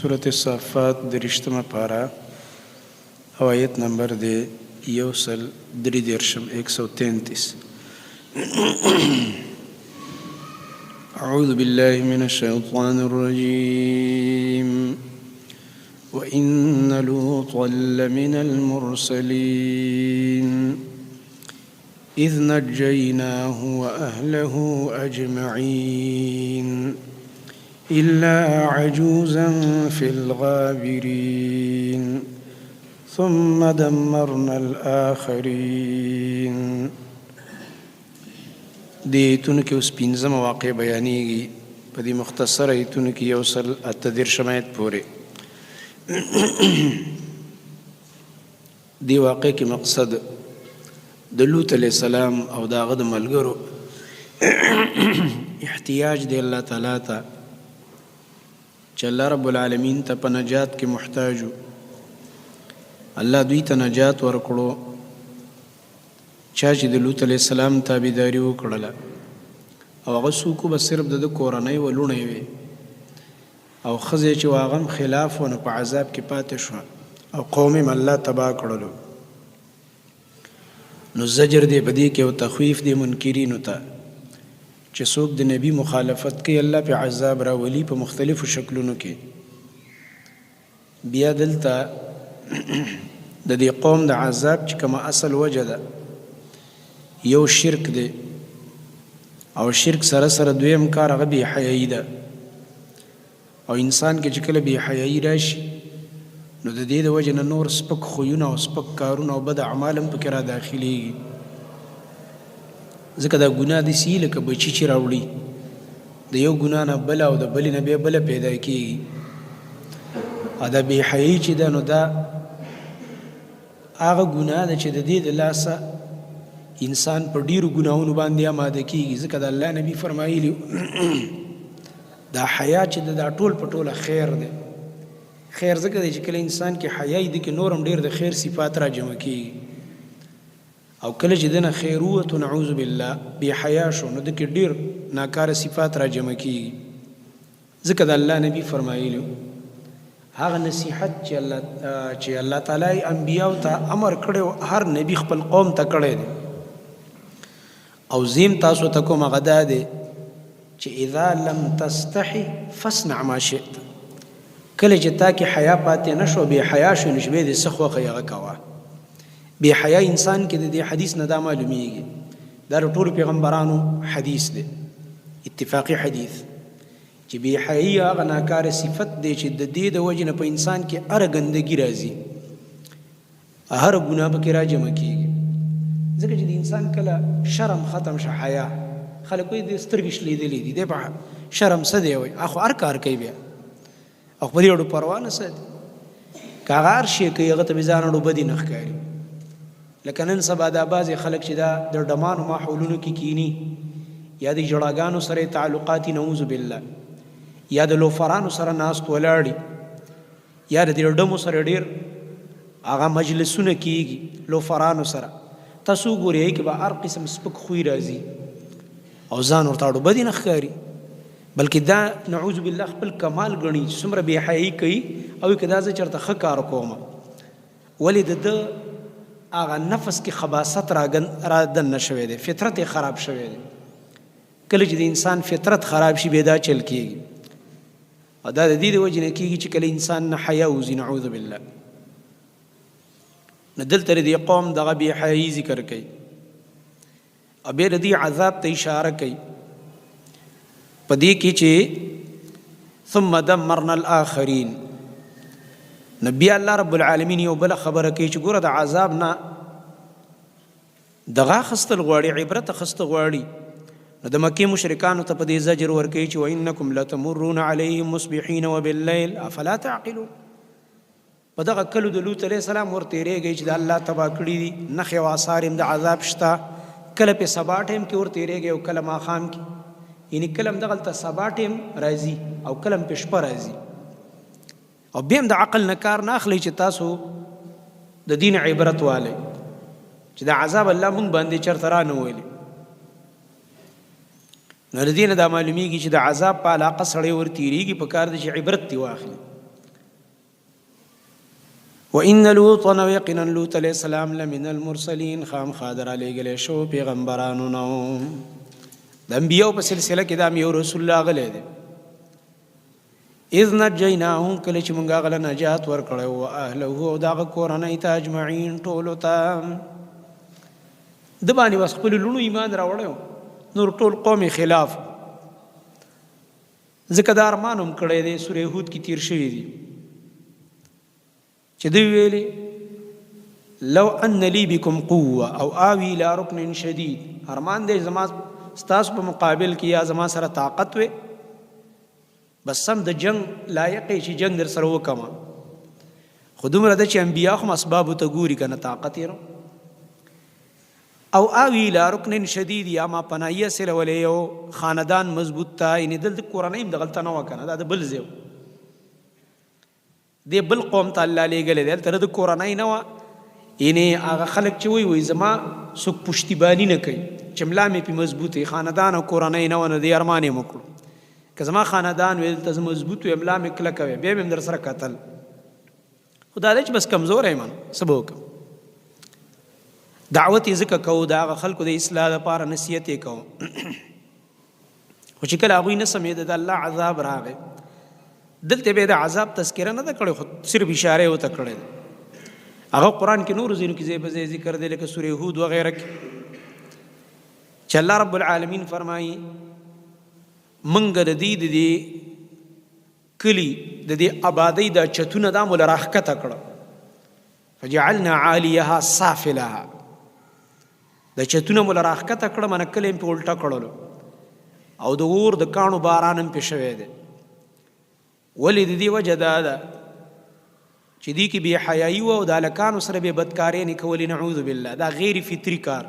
سورة الصافات درشتمه پارا او آیت نمبر دے یوسل دری درشم 133. أعوذ بالله من الشيطان الرجيم وإن لوطا لمن المرسلين إذ نجيناه وأهله أجمعين إلا عجوزا في الغابرين ثم دمرنا الآخرين. د ایتونو کې اوس پنځمه واقع بیانېږي په دې مختصره ایتونو کې یو سل اته دېرشم آیت پورې. دې واقع کې مقصد د لوط علیه السلام او د هغه د ملګرو احتیاج دی الله تعالی ته چې الله رب العالمین ته په نجات کې محتاج و. الله دوی ته نجات ورکړو چا چې د لوط علیه السلام تابعداري وکړله او هغه څوک به صرف د کورنۍ و لوڼې وې او ښځې چې هغه هم خلاف و نو په عذاب کې پاتې شوه او قوم یې الله تباه کړلو. نو زجر دی په دې کې او تخویف دی منکرینو ته چې څوک د نبی مخالفت کوي الله په عذاب راولي په مختلفو شکلونو کې. بیا دلته د دې قوم د عذاب چې کومه اصل وجه ده یو شرک دی او شرک سره سره دویم کار هغه بې حیایي ده او انسان کې چې کله بې حیایي راشي نو د دې د وجې نه نور سپک خویونه او سپک کارونه او بد اعمال هم پکې را داخلېږي. ځکه دا ګناه داسې لکه بچي چې راوړي د یو ګناه نه بله او د بلې نه بیا بله پیدا کېږي. او دا بې حیایي چې ده نو دا هغه ګناه ده چې د دې د لاسه انسان په ډیرو ګناهونو باندې آماده کیږي. ځکه د الله نبی فرمایلی دا حیا چې دا ټول په ټوله خیر دی. خیر ځکه دی چې کله انسان کې حیا دی کې نور هم ډیر د خیر صفات را جمع کیږي او کله چې دنه خیر ووتو نعوذ بالله بې حیا شو نو د کې ډیر ناکاره صفات را جمع کیږي. ځکه د الله نبی فرمایلی هغه نصیحت چې الله تعالی انبیاء ته امر کړو هر نبی خپل قوم ته کړی دی او زیم تاسو ته کوم غدا دی چې اذا لم تستحي فاصنع ما شئت. کله چې تا کې حیا پاتې نشو بې حیا شو نو شبې دې څه خوښه هغه کوه. بې حیا انسان کې د دې حدیث نه دا معلومیږي دا د ټولو پیغمبرانو حدیث دی اتفاقي حدیث چې بې حیایي هغه ناکاره صفت دی چې د دې د وجې نه په انسان کې هره ګندګي راځي هر ګناه پکې را جمع کېږي. ځکه چې د انسان کله شرم ختم شه حیا خلک وایي د سترګې شلیدلې دي دی په شرم څه دی وایي خو هر کار کوي بیا او په دې اړو پروا نه ساتي که هغه هر شی کوي هغه ته بې ځان اړو بدي نه ښکاري. لکه نن سبا دا بعضې خلک چې دا د ډمانو ماحولونو کې کینی یا د ژړاګانو سره تعلقات نعوذ بالله یا د لوفرانو سره ناست ولاړي یا د دې ډمو سره ډېر هغه مجلسونه کېږي لوفرانو سره تاسو ګورئ کې به هر قسم سپک خوی راځي او ځان ورته اړو بدي نه ښکاري بلکې دا نعوذ بالله خپل کمال ګڼي چې څومره بې حیایي کوي او که دا زه چېرته ښه کار کوم ولې د ده هغه نفس کې خباست را دننه شوی دی فطرت یې خراب شوی دی. کله چې د انسان فطرت خراب شي بیا دا چل کېږي او دا د دې د وجې نه کېږي چې کله انسان نه حیا وځي نعوذ بالله. نو دلته د قوم دغه بې حیایي ذکر کوي او بیا د دې عذاب ته اشاره کوي په دې کې چې ثم دمرنا الآخرین. نو بیا الله رب العالمین یو بله خبره کوي چې ګوره د عذاب نه دغه اخیستل غواړي عبرت اخیسته غواړي نو د مکې مشرکانو ته په دې زجر ورکوي چې وانکم لتمرون علیهم مصبحین وباللیل افلا تعقلون. په دغه کلو د لوط علیه السلام ورتېرېږئ چې د الله تباه کړي دي نښې او آثار هم د عذاب شته کله په سبا ټیم کې ورتېرېږئ او کله ماښام کې یعنې کله هم دغلته سبا ټیم راځي او کله هم په شپه راځي او بیا هم د عقل نه کار نه اخلئ چې تاسو د دین عبرت والی چې د عذاب الله مونږ باندې چېرته را نه ویلي. نو د دې نه دا معلومیږي چې د عذاب په علاقه سړی ورتېرېږي په کار دی چې عبرت دې واخلي وان لوطا ويقنا لوط علیہ السلام لمن المرسلین خامخا در علیږلی شو پیغمبرانو نو د انبیاو په سلسله کې دا یو رسول الله غلی دی اذ نجیناهم کله چې مونږ هغه له نجات ورکړی و اهله او د هغه کورنۍ ته اجمعین ټولو ته د باندې بس خپل لونو ایمان راوړی نور ټول قوم خلاف ځکه دا ارمان هم کړی دی سورې هود کې تیر شوي دي چې دوی ویلي لو ان لی بکم قوه او آوی الی رکن شدید ارمان دی زما ستاسو په مقابل کې یا زما سره طاقت وي بس سم د جنگ لایق چې جنگ در سره وکما خو دومره ده چې انبیا هم اسبابو ته ګوري که نه طاقت یې او آوی الی رکن شدید یا ما پناهیه سلولی یو خاندان مضبوط ته یعنې دلته کورنۍ هم دغلته نه وه که نه دا د بل ځای دی بل قوم ته الله لیږلی دی هلته د کورنۍ نه وه یعنې هغه خلک چې وایي زما څوک پشتیباني نه کوي چې ملا مې پې مضبوط وي خاندان او کورنۍ نه وه نو دې ارمان یې وکړو که زما خاندان وي دلته زه مضبوط وي ملا مې کلکه وي بیا مې هم در سره کتل خو دا دی چې بس کمزوری یم څه به وکړم دعوت یې ځکه کوو د هغه خلکو د اصلاح دپاره نصیحت یې کوو خو چې کله هغوی نه سمېده د الله عذاب راغی دلته به د عذاب تذکره نه ده کړې خو صرف اشاره یې ورته کړې ده هغه قرآن کې نورو ځینو کې ځای په ځای ذکر دی لکه سورې هود وغیره کې چې الله رب العالمین فرمایي موږ د دې کلي د دې آبادۍ دا چتونه دا مو له راښکته کړه فجعلنا عالیها سافلها د چتونه مو له راښکته کړه مانه کلی یې پې الټه کړلو او د اور د کاڼو باران هم پې شوی دی ولې د دې وجه دا ده چې دې کې بې حیایي وه او د هلکانو سره بې بدکارۍ کولې نعوذ بالله دا غیر فطري کار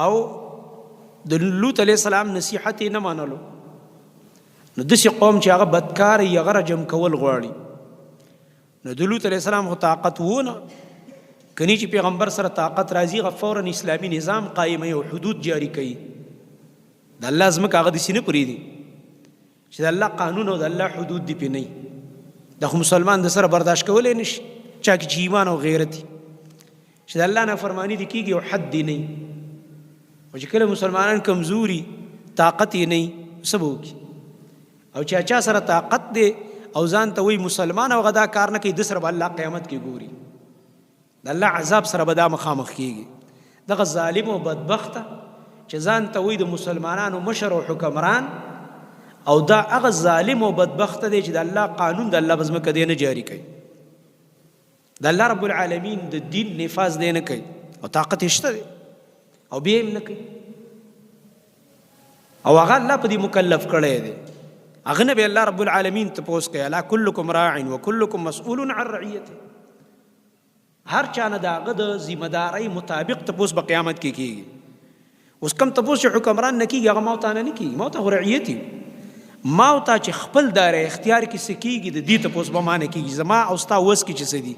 او د لوط علیه السلام نصیحت یې نه منلو نو داسې قوم چې هغه بدکار یې هغه رجم کول غواړي نو د لوط علیه السلام خو طاقت وونه کنی چې پیغمبر سره طاقت راځي هغه فورا اسلامي نظام قایموي او حدود جاری کوي د الله ځمکه هغه داسې نه پرېږدي چې د الله قانون او د الله حدود دې پې نه دا خو مسلمان د سره برداشت کولی نه شي چا کې چې ایمان او غیرت چې د الله نافرماني دې کېږي او حد دې نه او چې کله مسلمانان کمزوري طاقت یې نه څه به وکړي او چې چا سره طاقت دی او ځان ته وایي مسلمان او هغه دا کار نه کوي ده سره به الله قیامت کې ګوري د الله عذاب سره به دا مخامخ کېږي دغه ظالم او بدبخته چې ځان ته وایي د مسلمانانو مشر او حکمران او دا هغه ظالم او بدبخته دی چې د الله قانون د الله په ځمکه دی نه جاري کوي د الله رب العالمین د دین نفاذ دی نه کوي او طاقت یې شته دی او بیا یې نه کوي او هغه الله په دې مکلف کړی دی هغه نه به الله رب العالمین تپوس کوي الا کلکم راع وکلکم مسؤول عن رعیته هر چا نه د هغه د ذمهدارۍ مطابق تپوس په قیامت کې کېږي اوس کم تپوس چې حکمران نه کېږي هغه ما ته نه کېږي ما ته خو رعیت ما او تا چې خپل داره اختیار کې څه کېږي د دې تپوس به ما نه کېږي زما او ستا وس کې چې څه دي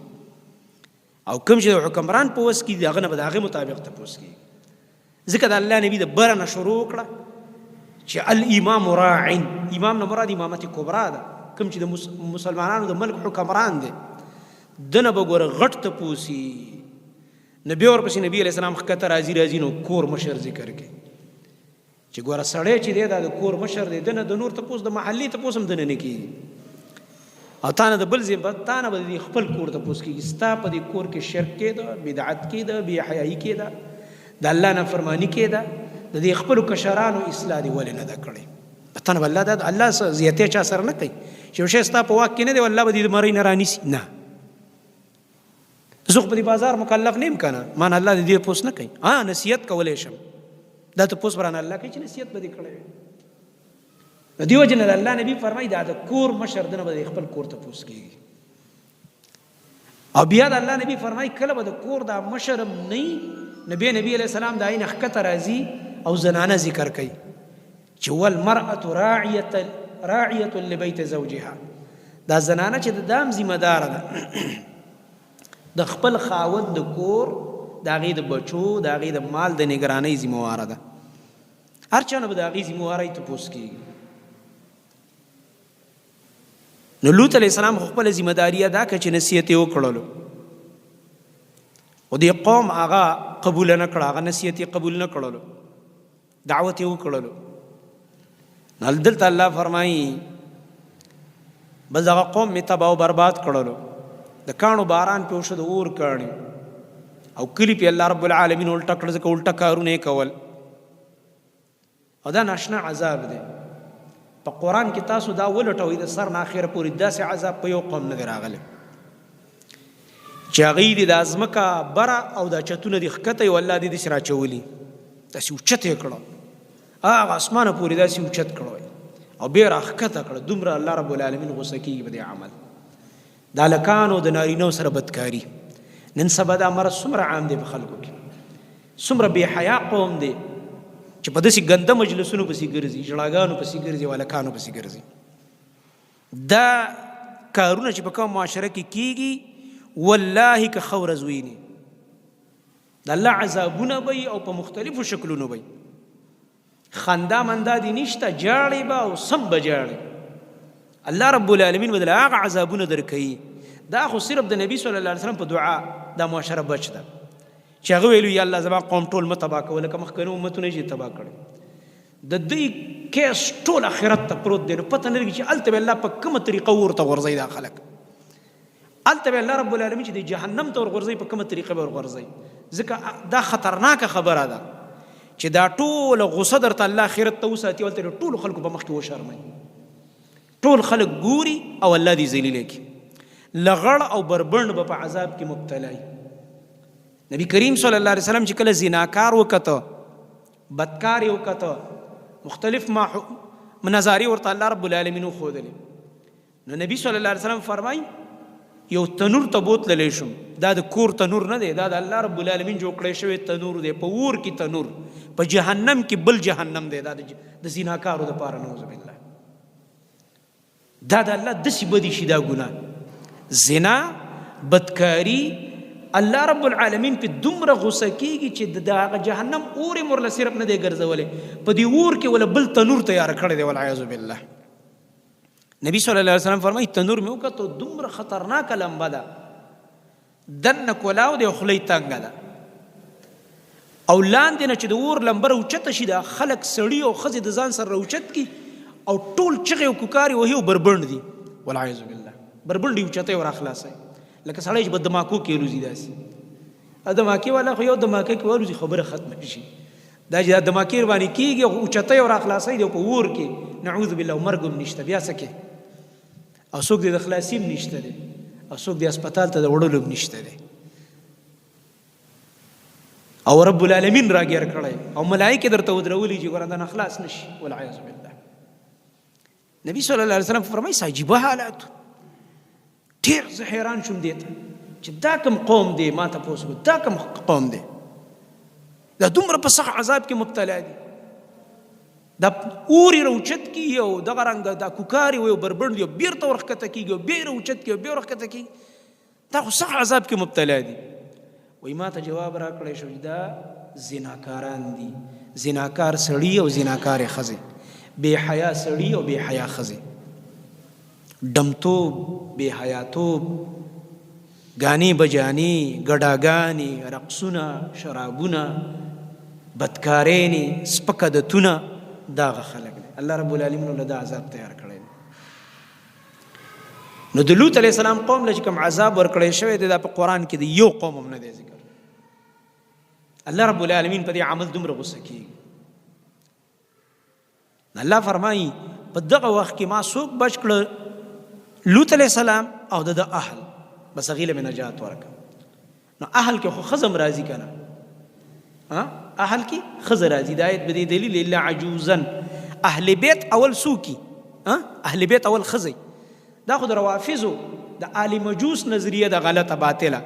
او کوم چې د حکمران په وس کې دي هغه نه به د هغې مطابق تپوس کېږي ځکه د الله نبي د بره نه شروع وکړه چې الامام راعن امام نه مراد امامت کبرا ده کوم چې د مسلمانانو د ملک حکمران دی ده نه به ګوره غټ تپوسي نبي ورپسې نبي علیه السلام ښکته راځي نو کور مشر ذکر کوي چې ګوره سړی چې دی دا د کور مشر دی ده نه د نور تپوس د محلي تپوس هم ده نه کېږي او تا نه د بل ځای تا نه به د خپل کور تپوس کېږي ستا په دې کور کې شرک کېده بدعت کېده بې حیایي کېده د الله نافرماني کېده د دې خپلو کشرانو اصلاح دې ولې نه ده کړې په تا نه به الله دا الله زیاتې چا سره نه کوي چې یو شی ستا په واک کې نه دی والله به دې د مرۍ نه رانیسي نه زه خو په دې بازار مکلف نه یم که نه ما نه الله د دې تپوس نه کوي نصیحت کولی شم دا تپوس برانه الله کوي چې نصیحت به دې کړی وي د دې وجې نه د الله نبي فرمایي دا د کور مشر ده نه به د خپل کور تپوس کېږي او بیا د الله نبي فرمایي کله به د کور دا مشر هم نه نبی علیه السلام د عین ښکته راځي او زنانه ذکر کوي چې والمرأة راعیة لبیت زوجها دا زنانه چې د دام ذمه داره ده د خپل خاوند د کور د هغې د بچو د هغې د مال د نګرانۍ ذمهواره ده هر چا نه به د هغې ذمهوارۍ تپوس کېږي نو لوط علیه السلام خپل ذمہ داری ادا کړه چې نصیحت یې وکړلو او دې قوم هغه قبول نه کړه، هغه نصیحت یې قبول نه کړلو، دعوت یې وکړلو. نو دلته الله فرمایي بس هغه قوم مې تباه او برباد کړلو، د کاڼو باران پې وشو، د اور کاڼي او کلي پې الله رب العالمین الټه کړه، ځکه الټه کارونه یې کول. او دا ناشنا عذاب دی. په قرآن کې تاسو دا ولټوئ د سر نه اخره پورې داسې عذاب په یو قوم نه دی راغلی چې هغوی دې دا ځمکه بره او دا چتونه دې ښکته یو الله دې داسې راچولي، داسې اوچت یې کړه، هغه اسمانه پورې داسې اوچت کړه او بیا راښکته کړه. دومره الله رب العالمین غوسه کېږي په دې عمل. د هلکانو د نارینهو سره بدکاري نن سبا دا مرض څومره عام دی په خلکو کې، څومره بې حیا قوم دی چې په داسې ګنده مجلسونو پسې ګرځي، ژړاګانو پسې ګرځي او هلکانو پسې ګرځي. دا کارونه چې په کوم معاشره کې کېږي والله که ښه ورځ ویني د الله عذابونه به او په مختلفو شکلونو به خندا مندا دې نشته، جاړې به او سم به جاړې. الله رب العالمین به دله هغه عذابونه درکوي. دا خو صرف د نبي صلی الله علیه وسلم په دعا دا معاشره بچ ده چې هغه ویلو یا الله زما قوم ټول مه تباه کوه لکه مخکنو امتونه چې تباه کړي. د دوی کیس ټول آخرت ته پروت دی، نو پته نه لګي چې هلته به الله په کومه طریقه ورته غورځوي دا خلک، هلته به الله رب العالمین چې د جهنم ته ورغورځوي په کومه طریقه به ورغورځوي. ځکه دا خطرناکه خبره ده چې دا ټوله غصه درته الله آخرت ته وساتي، هلته د ټولو خلکو په مخ کې وشرموي، ټول خلک ګوري او الله دې ذلیله کړي. لغړ او بربند به په عذاب کې مبتلا وي. نبی کریم صلی الله علیه وسلم چې کله زناکار وکته، بدکار یې وکته، مختلف منظارې ورته الله رب العالمین وښودلې، نو نبی صلی الله علیه وسلم فرمایي یو تنور ته بوتللی شم، دا د کور تنور نه دی، دا د الله رب العالمین جوړ کړی شوی تنور دی، په اور کې تنور، په جهنم کې بل جهنم دی، دا د زناکارو دپاره نعوذ بالله. دا د الله داسې بدي شي دا ګناه، زنا، بدکاری، الله رب العالمین په دومره غوسه کېږي چې د هغه جهنم اور یې ورله صرف نه دی ګرځولی، په دې اور کې وله بل تنور تیاره کړی دی والعیاذ بالله. نبی صلی الله علیه وسلم فرمایي تنور مې وکتو دومره خطرناکه لمبه ده، دننه کولاو دی او خوله یې تنګه ده، او لاندې نه چې د اور لمبه راوچته شي دا خلک سړي او ښځې د ځان سره راوچت کړي او ټول چغې او کوکارې وهي او بربند دي والعیاذ بالله. بربند یې اوچته یې ورخلاصوي لکه سړی چې په دماکو کې الوزي داسې. دماکې والا خو یو دماکه کې والوزي خبره ختمه شي، دا چې دا دماکې باندې کېږي او اوچته یې ورخلاصوي دی په اور کې نعوذ بالله، مرګ هم نشته، بیا څه کې او څوک دې د خلاصي هم نشته دی او څوک دې هسپتال ته د وړلو هم نشته دی، او رب العالمین راګیر کړی او ملایکې درته ودرولي چې ګوره دا نه خلاص نشي والعیاذ بالله. نبی صلی الله علیه وسلم فرمایي عجیبه حالات، ډېر زه حیران شوم دې ته چې دا کوم قوم دی، ما تپوس وکړو دا کوم قوم دی، دا دومره په سخت عذاب کې مبتلا دي، دا اور یې راوچت کېږي او دغه رنګ دا کوکارې وي او بربند وي او بېرته ورښکته کېږي او بیا یې راوچت کېږي او بیا ورښکته کېږي، دا خو سخت عذاب کې مبتلا دي. وایي ما ته جواب راکړی شو چې دا زناکاران دي، زناکار سړي او زناکارې ښځې، بې حیا سړي او بې حیا ښځې، ډمتوب، بې حیاتوب، ګانې بجانې، ګډاګانې، رقصونه، شرابونه، بدکارینې، سپک عادتونه، دا هغه خلک دی. الله رب العالمین له دا عذاب تیار کړی دی. نو د لوط علیه السلام قوم له چې کوم عذاب ورکړی شوی دی دا په قرآن کې د یو قوم هم نه دی ذکر. الله رب العالمین په دې عمل دومره غصه کېږي. الله فرمایي په دغه وخت کې ما څوک بچ کړه لوط علیه السلام او د اهل، بس هغې له مې نجات ورکړه. نو اهل کې خو ښځه هم راځي که نه، اهل کې ښځه راځي، د آیت به دې دلیل الا عجوزا، اهل بیت اول څوکي، اهل بیت اول ښځی. دا خو د روافظو د آل مجوس نظریه د غلطه باطله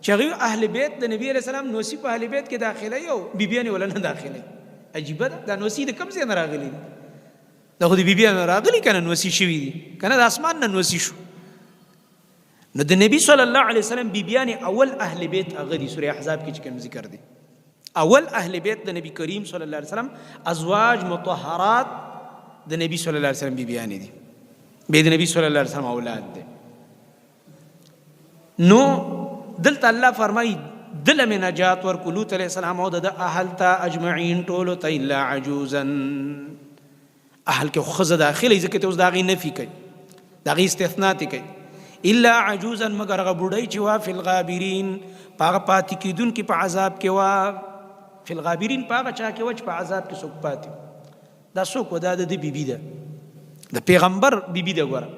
چې هغوی اهل بیت د نبي علیه السلام نوسي په اهل بیت کې داخلوي او بیبیانې وله نه داخلوي. عجیبه ده، دا نوسي د کوم ځای نه راغلي دي؟ دا خو د بیبیانو راغلي که نه نوسي شوي دي که نه د اسمان نه نوسي شو. نو د نبي صلی الله علیه وسلم بیبیانې اول اهل بیت هغه دي، سوره احزاب کې چې کوم ذکر دی، اول اهل بیت د نبی کریم صلی الله علیه وسلم ازواج مطهرات د نبی صلی الله علیه وسلم بیبیانې دي. بیا د نبی صلی الله علیه وسلم اولاد دی. نو دلته الله فرمایي دله مې نجات ورکړو لوط علیه السلام او د اهل ته اجمعین ټولو ته الا عجوزا. اهل کې خو ښځه داخلي ځکه ته اوس د هغې نفي کوي، د هغې استثنا ته کوي. الا عجوزا مگر هغه بوډۍ چې وه فی الغابرین په هغه پاتې کېدونکي په عذاب کې وه. فی الغابرین په هغه چا کې وه چې په عذاب کې څوک پاتې. دا څوک وه؟ دا د ده بیبي ده، د پیغمبر بیبي ده. ګوره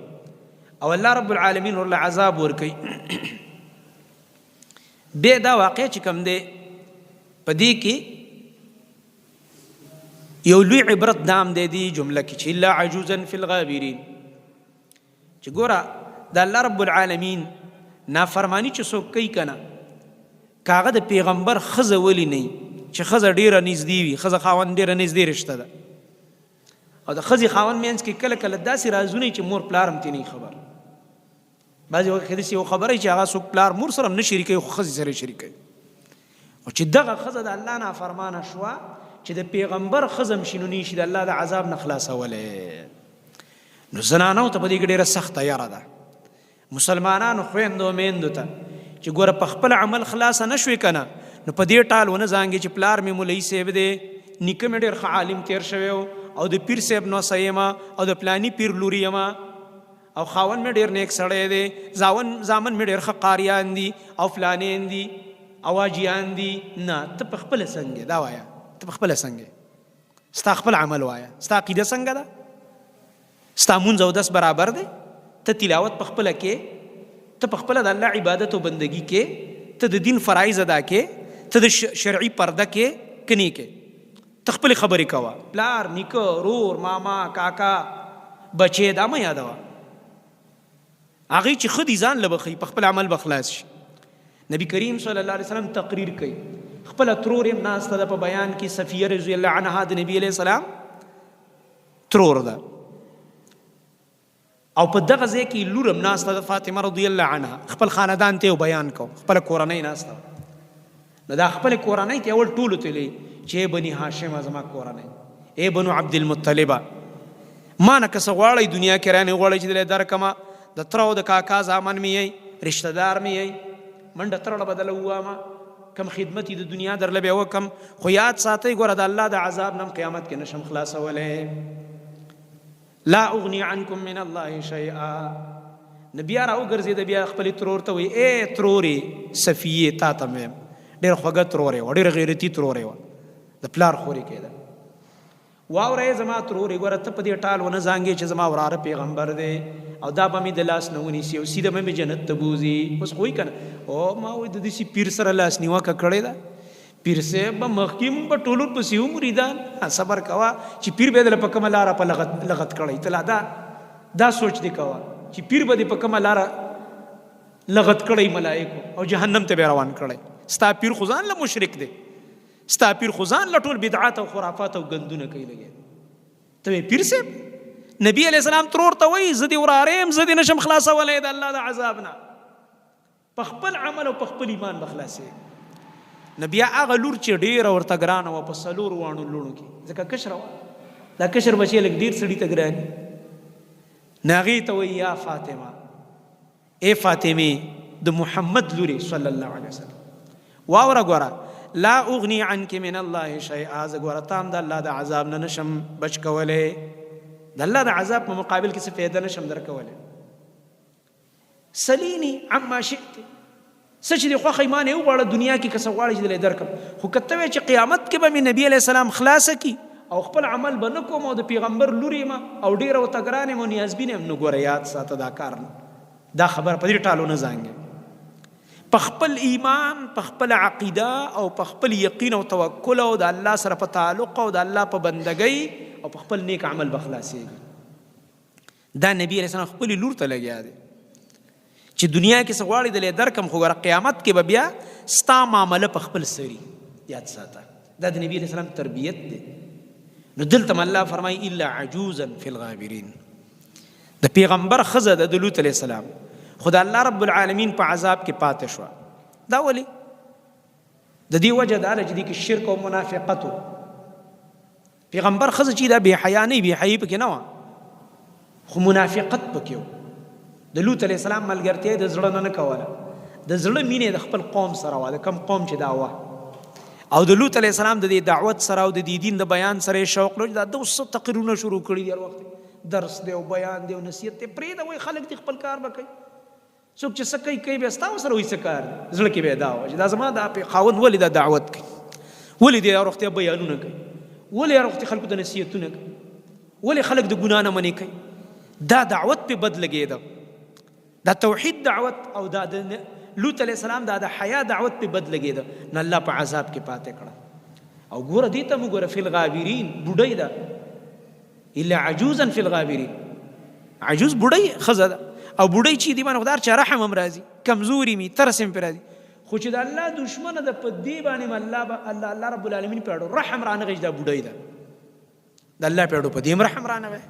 او الله رب العالمین ورله عذاب ورکوي. بیا دا واقع چې کوم دی په دې کې یو لوی عبرت دام دی دی جمله کې چې الا عجوزا فی الغابرین. چې ګوره د الله رب العالمین نافرمانی چې څوک کوي که نه، که هغه د پیغمبر ښځه ولې نه وي چې ښځه ډېره نږدې وي، ښځه خاوند ډېره نږدې رشته ده، او د ښځې خاوند منځ کې کله کله داسې رازونه چې مور پلار هم ترې نه خبر. بعضې وخت کې داسې یو خبره چې هغه څوک پلار مور سره هم نه شریکوي خو ښځې سره یې شریکوي. او چې دغه ښځه د الله نافرمانه شوه چې د پیغمبر ښځه هم شي نو نه شي د الله د عذاب نه خلاصولی. نو زنانو ته په دې کې ډېره سخته یره ده. مسلمانانو خویندو میندو ته چې ګوره په خپل عمل خلاصه نه شوې که نه، نو په دې ټال ونه زانګې چې پلار مې مولوي صاحب دی، نیکه مې ډېر ښه عالم تېر شوی او د پیر صاحب نوسه یم او د پلاني پیر لوري یم او خاوند مې ډېر نیک سړی دی، زامن مې ډېر ښه قاریان دي او فلانین دي او حاجیان دي. نه، ته په خپله څنګه دا وایه، ته په خپله څنګه، ستا خپل عمل وایه، ستا عقیده څنګه ده، ستا مونځ او دس برابر دی، ته تلاوت په خپله کې، ته په خپله د الله عبادت او بندگی کې، ته د دین فرایض ادا کې، ته د شرعي پرده کې که نه کې، ته خپلې خبرې کوه. پلار، نیکه، رور، ماما، کاکا، بچې دا مه یادوه. هغې چې ښه دي ځان له به ښایي، په خپل عمل به خلاص شي. نبی کریم صلی الله علیه وسلم تقریر کوي، خپله ترور یم ناسته ده په بیان کې، صفیه رضی الله عنها د نبی علیه السلام ترور ده، او په دغه ځای کې لور هم ناسته ده فاطمه رضی الله عنها. خپل خاندان ته یو بیان کو، خپله کورنۍ ناسته. نو دا خپلې کورنۍ ته اول ټولو ته ویلي چې ای بني هاشمه زما کورنۍ، ای بنو عبدالمطلبه، ما نه که څه غواړئ دنیا کې رانې غواړئ چې دلی درکمه، د تره او د کاکا زامن مې یئ، رشته دار مې یئ، منډه ترړه به دله ووامه، کم خدمت د دنیا درله بیا وکم، خو یاد ساتئ ګوره د الله د عذاب نه قیامت کې نشم خلاصولی. لا اغنی عنکم من الله شیئا. نو بیا را وګرځېده، بیا خپلې ترور ته وایي ای ترورې صفیې، تا ته مې یم ډېره خوږه ترورې وه، ډېره غیرتي ترورې وه، د پلار خورې کېده. واوره زما ترورې، ګوره ته په دې ټال ونه زانګې چې زما وراره پیغمبر دی او دا به مې د لاس نه ونیسي او سیده به مې جنت ته بوځي. اوس خو وایي که نه، او ما وایي د داسې پیر سره لاس نیوکه کړې ده، پیر صاحب به مخکې مونږ به ټول ورپسې وو مریدان. صبر کوه چې پیر به یې دله په کومه لاره په لغت کړی، ته لا دا سوچ دې کوه چې پیر به دې په کومه لاره لغت کړی ملایکو او جهنم ته به روان کړی. ستا پیر خو ځان له مشرک دی، ستا پیر خو ځان له ټول بدعات او خرافات او ګندونه کوي لګیا. ته وایې پیر صاحب؟ نبی علیہ السلام ترور ته وایي زه دې وراره یم، زه دې نشم خلاصولی د الله د عذاب نه، په خپل عمل او په خپل ایمان به خلاصېږي. نو بیا هغه لور چې ډېره ورته ګرانه وه په څلور واړو لوڼو کې، ځکه کشره وه، دا کشر بچی لږ ډېر سړي ته ګراني. نو هغې ته وایي یا فاطمه، ای فاطمې د محمد لورې صلی الله علیه وسلم، واوره ګوره لا اغنی عنک من الله شیئا، زه ګوره تا هم د الله د عذاب نه نشم بچ کولی، د الله د عذاب په مقابل کې څه فایده نشم درکولی. سلینی عما شئت، څه چې دې خوښوي ما نه یې وغواړه دنیا کې، که څه غواړې چې دلی درکړم، خو که ته وایې چې قیامت کې به مې نبي علیه السلام خلاصه کي او خپل عمل به نه کوم او د پیغمبر لور یم او ډېره ورته ګران یم او نیازبین یم، نو ګوره یاد ساته دا کار نه، دا خبره په دې ټالو نه زانګې. په خپل ایمان، په خپل عقیده او په خپل یقین او توکل او د الله سره په تعلق او د الله په بندګۍ او په خپل نیک عمل به خلاصېږي. دا نبی علیه السلام خپلې لور ته لګیا دی چې دنیا کې څه غواړې دلی درکم، خو ګوره قیامت کې به بیا ستا معامله په خپل سري. یاد ساته دا د نبی علیه السلام تربیت دی. نو دلته الله فرمایي الا عجوزا فی الغابرین، د پیغمبر ښځه د لوط علیه السلام خو د الله رب العالمین په عذاب کې پاتې شوه. دا ولې؟ د دې وجه دا ده چې دې کې شرک او منافقت و. پیغمبر ښځه چې دا بې حیا نه وي، بې حیي پکې نه وه، خو منافقت پکې و. د لوط علیه السلام ملګرتیا د زړه نه کوله، د زړه مینې د خپل قوم سره وه، د کم قوم چې دا وه. او د لوط علیه السلام د دې دعوت سره او د دې دین د بیان سره یې شوق لري. دا د اوس تقریرونه شروع کړي دي، هر وخت درس دی او بیان دی او نصیحت دی. پرېږده وایي خلک دې خپل کار به کوي، څوک چې څه کوي بیا ستا سره وایي څه کار دی. زړه کې به یې دا وه چې دا زما دا خاوند ولې دا دعوت کوي، ولې دې هر وخت بیانونه کوي، ولې هر وخت خلکو ته نصیحتونه کوي، ولې خلک د ګناه نه منې کوي. دا دعوت پې بد لګېده، دا توحید دعوت او دا د لوط علیه السلام دا د حیا دعوت پې بد لګېده. نو الله په عذاب کې پاتې کړه. او ګوره دې ته مو ګوره فی الغابرین بوډۍ ده، الا عجوزا فی الغابرین. عجوز بوډۍ ښځه ده، او بوډۍ چې دی باندې خدای چا رحم هم راځي، کمزوري می ترس هم پرې راځي. خو چې د الله دشمنه ده په دې باندې الله رب العالمین پیړو رحم رانه غږ. دا بوډۍ ده، د الله پیړو په دې هم رحم رانه وي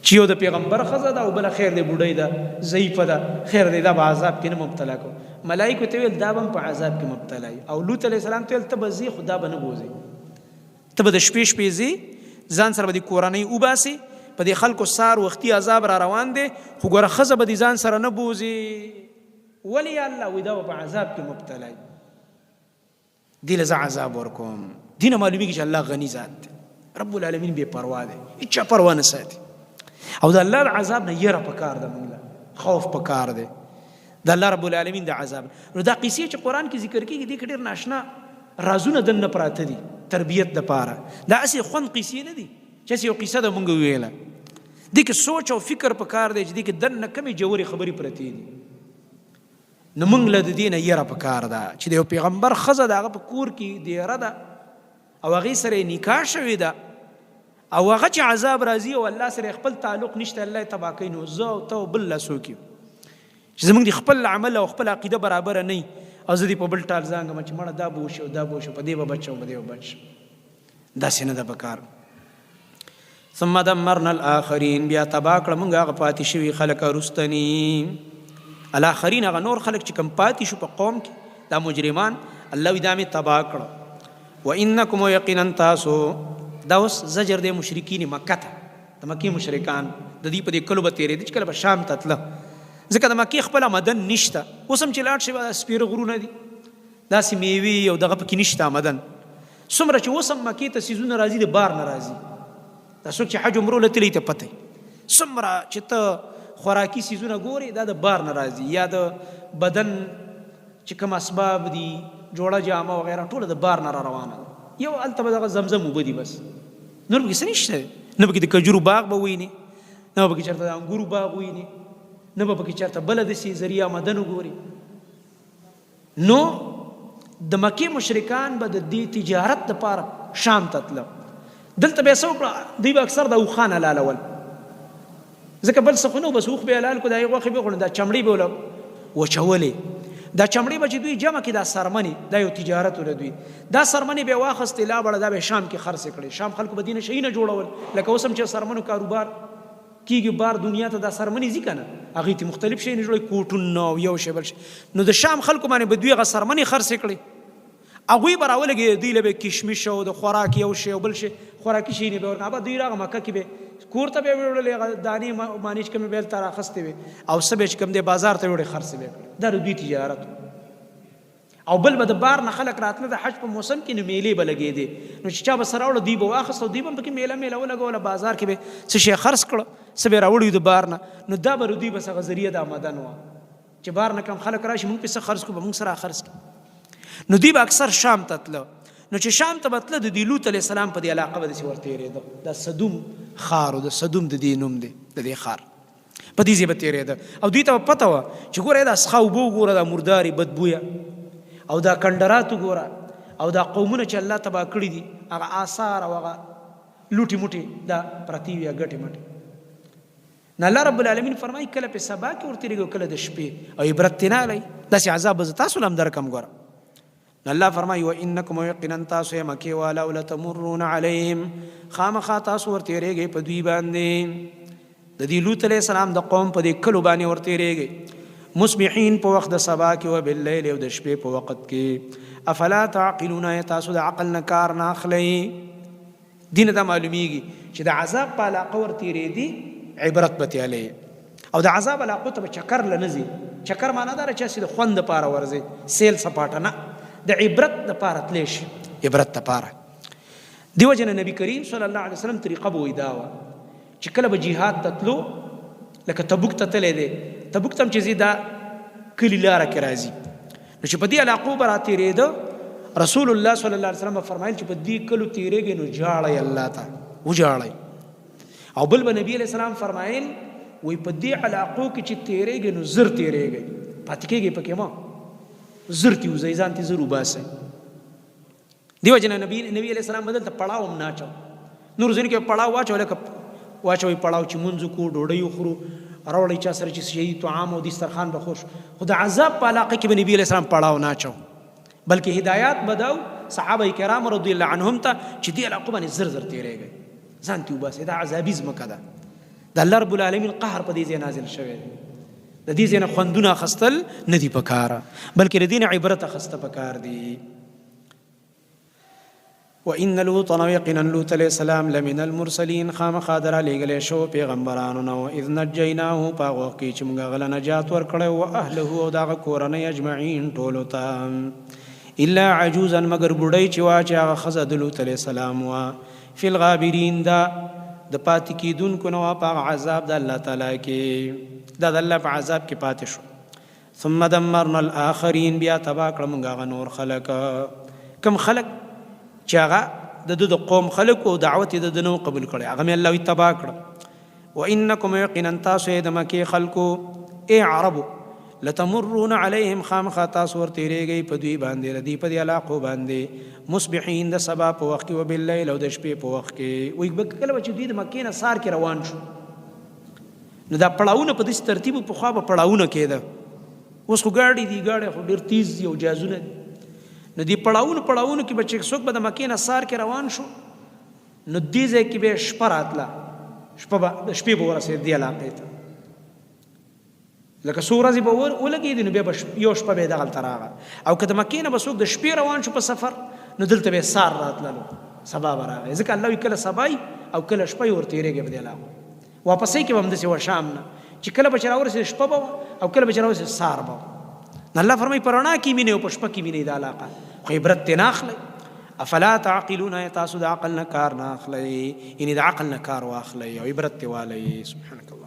چې یو د پیغمبر ښځه ده او بله خیر دی بوډۍ ده، ضعیفه ده، خیر دی دا به عذاب کې نه مبتلا کو. ملایکو ته ویل دا به هم په عذاب کې مبتلا وي. او لوط علیه السلام ته ویل ته به ځې خو دا به نه بوځې، ته به د شپې شپې ځې، ځان سره به دې کورنۍ وباسې، په دې خلکو سار وختي عذاب را روان دی، خو ګوره ښځه به دې ځان سره نه بوځې. ولې یا الله وایي دا به په عذاب کې مبتلا وي، دې له زه عذاب ورکوم. دې نه معلومېږي چې الله غني ذات دی، رب العالمین بې پروا دی، هېچا پروا نه ساتي. او د الله د عذاب نه یره پکار ده، موږ له خوف پکار دی د الله رب العالمین د عذاب. نو دا قصې چې قرآن کې ذکر کېږي دې کې ډېر ناشنا رازونه دننه پراته دي تربیت دپاره. دا هسې خوند قصې نه دي چې هسې یو قصه ده مونږ وویله. دې کې سوچ او فکر پکار دی چې دې کې دننه کمې جوړې خبرې پرتې دي. نو موږ له د دې نه یره پکار ده چې د یو پیغمبر ښځه د هغه په کور کې دیره ده او هغې سره یې نکاح شوې ده او هغه چې عذاب راځي او الله سره خپل تعلق نشته، الله یې تباه کوي. نو زه او ته او بل لا څوک یو چې زموږ د خپل عمل او خپل عقیده برابره نه وي او زه دې په بل ټال زانګم چې مړه دا به وشي او دا به وشي، په دې به بچ او په دې به بچ. داسې نه ده پکار. ثم دمرنا الاخرین، بیا تباه کړه موږ هغه پاتې شوي خلک وروستني. الاخرین هغه نور خلک چې کوم پاتې شو په قوم کې، دا مجرمان، الله وایي دا مې تباه کړه. وانکم، یقینا تاسو، دا اوس زجر دی مشرکین مکه ته، د مکې مشرکان د دې په دې کلو به تېرېده چې کله به شام ته تله، ځکه د مکې خپله مدن نشته. اوس هم چې لاړ شي سپېره غرونه دي، داسې میوې او دغه پکې نشته مدن. څومره چې اوس هم مکې ته څیزونه راځي د بار نه راځي. دا څوک چې حج عمرو له تللی ته پته څومره چې ته خوراکي څیزونه ګورې دا د بار نه راځي، یا د بدن چې کوم اسباب دي، جوړه جامه وغیره ټوله د بار نه را روانه ده. یو هلته به دغه زمزم اوبه دي بس، نور پکې څه نشته. نه پکې د کجورو باغ به ووینې، نه به پکې چېرته د انګورو باغ ووینې، نه به پکې چېرته بله داسې ذریعه مدن وګورې. نو د مکې مشرکان به د دې تجارت دپاره شام ته تله. دلته به یې څه وکړه، دوی به اکثر د اوښان حلالول، ځکه بل څه خو نه، بس اوښ به یې حلال کړو، د هغې غوښې به یې خوړل، دا چمړې به یې وچولې. دا چمړې به چې دوی جمع کړي، دا څرمنې، دا یو تجارت ول دوی. دا څرمنې به یې واخیستې لا بړه، دا به یې شام کې خرڅې کړې. شام خلکو به دې نه شیونه جوړول، لکه اوس هم چې څرمنو کاروبار کېږي بار دنیا ته، دا څرمنې ځي که نه، هغې ته مختلف شیونه جوړوي، کوټونه او یو شی بل شی. نو د شام خلکو باندې به دوی هغه څرمنې خرڅې کړې. هغوی به راولګېدې، دوی له به کشمش او د خوراک یو شی او بل شی خوراکي شیانې به ورکړه. دوی راغه مکه کې به کور ته به یې وړلې، هغه دانې مانې چې کومې به یې هلته رااخیستې وې او څه به یې چې کوم دی بازار ته وړې خرڅې به یې کړې. دا د دوی تجارت. او بل به د بار نه خلک راتله، د حج په موسم کې نو میلې به لګېدې، نو چې چا به سره وړه دوی به واخیست او دوی به هم پکې میله ولګوله، بازار کې به څه شی خرڅ کړه، څه به یې راوړي د بار نه. نو دا به دوی بس هغه ذریعه د آمدن وه چې بار نه کم خلک راشي، موږ پې څه خرڅ کړو، به موږ سره خرڅ کړو. نو دوی به اکثر شام ته تله. نو چې شام ته به تله، د دې لوط علیه السلام په دې علاقه به داسې ورتېرېده. دا صدوم ښار و، د صدوم د دې نوم دی، د دې ښار په دې ځای به تېرېده. او دوی ته به پته وه چې ګوره دا څښه اوبه وګوره، دا مردارې بدبویه، او دا کندرات وګوره، او دا قومونه چې الله تباه کړي دي، هغه آثار او هغه لوټې موټې دا پرتې وي، ګټې مټې. نو الله رب العالمین فرمایي کله په سبا کې ورتېرېږي او کله د شپې، او عبرت ترې نه اخلئ. داسې عذاب به زه تاسو له هم درکم. ګوره نو الله فرمایي وانکم، یقینا تاسو یې مکې والاو لتمرون علیهم، خامخا تاسو ورتېرېږئ په دوی باندې، د دې لوط علیه السلام د قوم په دې کلو باندې ورتېرېږئ، مصبحین په وخت د سبا کې، و باللیل او د شپې په وخت کې. افلا تعقلون، تاسو د عقل نه کار نه اخلئ. دین ته معلومیږي چې د عذاب په علاقه ورتېرېدي عبرت به تیالی او د عذاب علاقو ته به چکر لنزي. چکر معنا دا چې د خوند لپاره ورځي، سیل سپاټه نه، د عبرت لپاره تلی شي، عبرت لپاره. دیو جن نبی کریم صلی الله علیه وسلم طریقه به وی دا وه چې کله به جهاد ته تلو، لکه تبوک ته تللی دی، تبوک ته هم چې ځي دا کلي لاره کې راځي، نو چې په دې علاقو به راتېرېده، رسول الله صلی الله علیه وسلم به فرمایل چې په دې کلو تېرېږئ نو جاړئ الله ته، وجاړئ. او بل به نبی علیه السلام فرمایل وی په دې علاقو کې چې تېرېږئ نو زر تېرېږئ، پاتې کېږئ پکې مه، زر تې وځئ، ځان تې زر وباسئ. دیو جن نبی علیہ السلام بدل ته پړاو هم ناچو، نور ځینې کې پړاو واچو، لکه واچوئ پړاو چې مونځ وکړو، ډوډۍ وخورو، راوړئ چا سره چې شهید طعام او دسترخوان به خوش. خو د عذاب په علاقه کې به نبی علیہ السلام پړاو ناچو، بلکې هدایات به دا صحابه کرام رضی الله عنهم ته چې دې علاقو باندې زر زر تېرېږئ، ځان تې وباسئ. دا عذابي ځمکه ده، د الله رب العالمین قهر په دې ځای نازل شوی دی. د دې ځای نه خوندونه اخیستل نه دي پکاره، بلکې د دې نه عبرت اخیسته پکار دي. وَإِنَّ لُوطًا يَقِينًا لوط علیہ السلام لمن المرسلین خامخا در لېږلی شو پیغمبرانو نه، اذ نجیناه په هغه وخت کې چې موږ هغه له نجات ورکړی و اهله او د هغه کورنۍ اجمعین ټولو ته، الا عجوزا مگر بوډۍ چې وه چې هغه ښځه د لوط علیه السلام وه، فی الغابرین دا د پاتې کېدونکو نه وه په هغه عذاب د الله تعالی کې، دا د الله په عذاب کې پاتې شو. ثم دمرنا الاخرین بیا تباه کړه موږ هغه نور خلک، کم خلک چې هغه د قوم خلک او دعوت یې د نه قبول کړی، هغه مې الله وی تباه کړه. وانکم یقینا تاسو یې د مکې خلکو ای عربو لتمرون علیهم خامخا تاسو ورتېرېږئ په دوی باندې، ردی په دې علاقو باندې، مصبحین د سبا په وخت کې، وباللیل او د شپې په وخت کې. وایي کله به چې دوی د مکې نه سار کې روان شو، نو دا پړاوونه په داسې ترتیب پخوا به پړاوونه کېده، اوس خو ګاډي دي، ګاډي خو ډېر تیز دي او جهازونه دي، نو دې پړاوونو کې به چې څوک به د مکې نه سار کې روان شو، نو دې ځای کې به شپه راتله، د شپې به ورسېد دې علاقې ته، لکه څو ورځې به ولګېدې نو بیا به یو شپه به یې دغلته راغله. او که د مکې نه به څوک د شپې روان شو په سفر، نو دلته به یې سار راتللو، سبا به راغی، ځکه الله وایي کله سبا او کله شپه یې ورتېرېږي په دې علاقو. واپسۍ کې به همداسې وه شام نه، چې کله به چې راورسېد شپه به او کله به چې راورسېد سار به. الله فرمایي په رڼا کې مینې او په شپه کې مینې دا علاقه، خو عبرت ترې نه اخلئ. افلا تعقلون، تاسو د عقل نه کار نه اخلئ، یعنې د عقل نه کار واخلئ او عبرت ترې والئ. سبحانک الله.